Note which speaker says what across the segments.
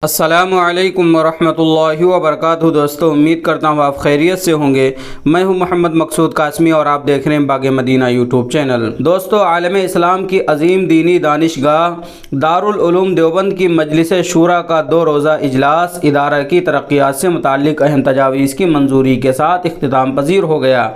Speaker 1: السلام علیکم ورحمۃ اللہ وبرکاتہ۔ دوستو، امید کرتا ہوں آپ خیریت سے ہوں گے۔ میں ہوں محمد مقصود قاسمی اور آپ دیکھ رہے ہیں باغ مدینہ یوٹیوب چینل۔ دوستو، عالم اسلام کی عظیم دینی دانشگاہ دارالعلوم دیوبند کی مجلس شورا کا 2 روزہ اجلاس ادارہ کی ترقیات سے متعلق اہم تجاویز کی منظوری کے ساتھ اختتام پذیر ہو گیا،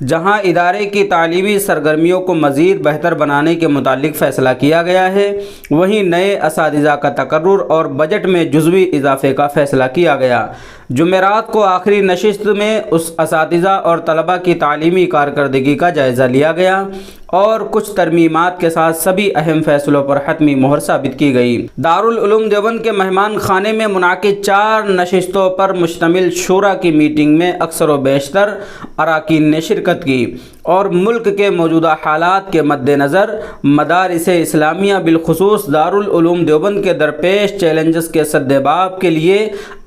Speaker 1: جہاں ادارے کی تعلیمی سرگرمیوں کو مزید بہتر بنانے کے متعلق فیصلہ کیا گیا ہے۔ وہیں نئے اساتذہ کا تقرر اور بجٹ میں جزوی اضافے کا فیصلہ کیا گیا۔ جمعرات کو آخری نشست میں اس اساتذہ اور طلبہ کی تعلیمی کارکردگی کا جائزہ لیا گیا اور کچھ ترمیمات کے ساتھ سبھی اہم فیصلوں پر حتمی مہر ثابت کی گئی۔ دارالعلوم دیوبند کے مہمان خانے میں منعقد 4 نشستوں پر مشتمل شورا کی میٹنگ میں اکثر و بیشتر اراکین نے شرکت کی اور ملک کے موجودہ حالات کے مد نظر مدارس اسلامیہ بالخصوص دارالعلوم دیوبند کے درپیش چیلنجز کے سدباب کے لیے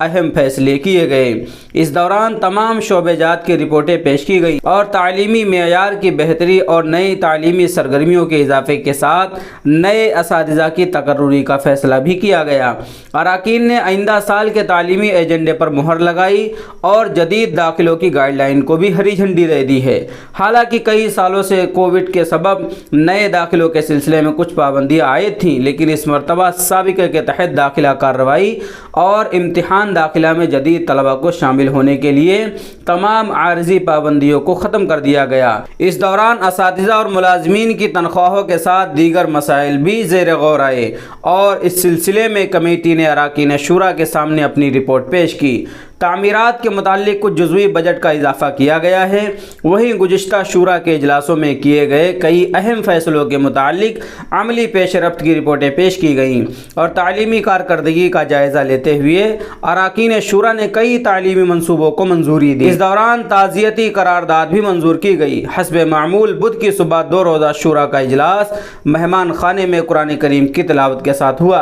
Speaker 1: اہم فیصلے کیے گئے۔ اس دوران تمام شعبہ جات کی رپورٹیں پیش کی گئی اور تعلیمی معیار کی بہتری اور نئی تعلیمی سرگرمیوں کے اضافے کے ساتھ نئے اساتذہ کی تقرری کا فیصلہ بھی کیا گیا۔ اراکین نے آئندہ سال کے تعلیمی ایجنڈے پر مہر لگائی اور جدید داخلوں کی گائیڈ لائن کو بھی ہری جھنڈی دے دی ہے۔ حالانکہ کئی سالوں سے کووڈ کے سبب نئے داخلوں کے سلسلے میں کچھ پابندیاں عائد تھیں، لیکن اس مرتبہ سابقہ کے تحت داخلہ کارروائی اور امتحان داخلہ میں جدید طلبہ کو شامل ہونے کے لیے تمام عارضی پابندیوں کو ختم کر دیا گیا۔ اس دوران اساتذہ اور ملازمین کی تنخواہوں کے ساتھ دیگر مسائل بھی زیر غور آئے اور اس سلسلے میں کمیٹی نے اراکین شورا کے سامنے اپنی رپورٹ پیش کی۔ تعمیرات کے متعلق کچھ جزوی بجٹ کا اضافہ کیا گیا ہے۔ وہیں گزشتہ شورا کے اجلاسوں میں کیے گئے کئی اہم فیصلوں کے متعلق عملی پیش رفت کی رپورٹیں پیش کی گئیں اور تعلیمی کارکردگی کا جائزہ لیتے ہوئے اراکین شورا نے کئی تعلیمی منصوبوں کو منظوری دی۔ اس دوران تعزیتی قرارداد بھی منظور کی گئی۔ حسب معمول بدھ کی صبح 2 روزہ شورا کا اجلاس مہمان خانے میں قرآن کریم کی تلاوت کے ساتھ ہوا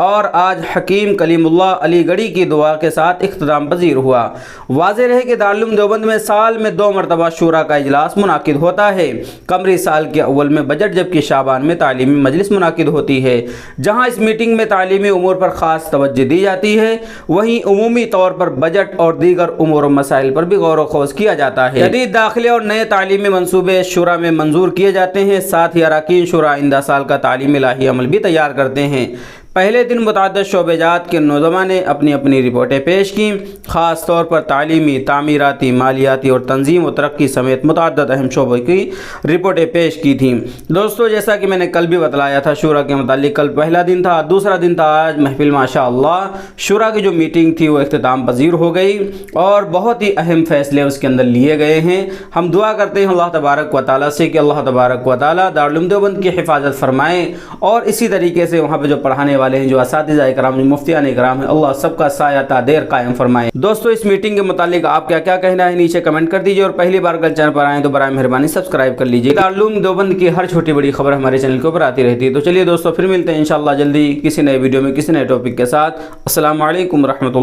Speaker 1: اور آج حکیم کلیم اللہ علی گڑھی کی دعا کے ساتھ اختتام ہوا۔ واضح رہے کہ دارالعلوم دیوبند میں سال میں 2 مرتبہ شورا کا اجلاس منعقد ہوتا ہے۔ قمری سال کے اول میں بجٹ، جبکہ شعبان میں تعلیمی مجلس منعقد ہوتی ہے، جہاں اس میٹنگ میں تعلیمی امور پر خاص توجہ دی جاتی ہے۔ وہیں عمومی طور پر بجٹ اور دیگر امور و مسائل پر بھی غور و خوض کیا جاتا ہے۔ جدید داخلے اور نئے تعلیمی منصوبے شورا میں منظور کیے جاتے ہیں۔ ساتھ ہی اراکین شورا آئندہ سال کا تعلیمی لاہی عمل بھی تیار کرتے ہیں۔ پہلے دن متعدد شعبہ جات کے نظماء نے اپنی اپنی رپورٹیں پیش کیں، خاص طور پر تعلیمی، تعمیراتی، مالیاتی اور تنظیم و ترقی سمیت متعدد اہم شعبوں کی رپورٹیں پیش کی تھیں۔ دوستو، جیسا کہ میں نے کل بھی بتلایا تھا، شورا کے متعلق کل پہلا دن تھا، دوسرا دن تھا آج محفل۔ ماشاءاللہ شورا کی جو میٹنگ تھی وہ اختتام پذیر ہو گئی اور بہت ہی اہم فیصلے اس کے اندر لیے گئے ہیں۔ ہم دعا کرتے ہیں اللہ تبارک و تعالیٰ سے کہ اللہ تبارک و تعالیٰ دارالعلوم دیوبند کی حفاظت فرمائیں اور اسی طریقے سے وہاں پہ جو پڑھانے والے ہیں، جو اساتذہ اکرام، مفتیان اکرام ہیں، اللہ سب کا سایہ تا دیر قائم فرمائے۔ دوستو، اس میٹنگ کے متعلق آپ کیا کہنا ہے نیچے کمنٹ کر دیجئے اور پہلی بار اگر چینل پر آئیں تو برائے مہربانی سبسکرائب کر لیجئے۔ دارالعلوم دیوبند کی ہر چھوٹی بڑی خبر ہمارے چینل کے اوپر آتی رہتی ہے۔ تو چلیے دوستو، پھر ملتے ہیں انشاءاللہ جلدی کسی نئے ویڈیو میں کسی نئے ٹاپک کے ساتھ۔ السلام علیکم ورحمۃ اللہ۔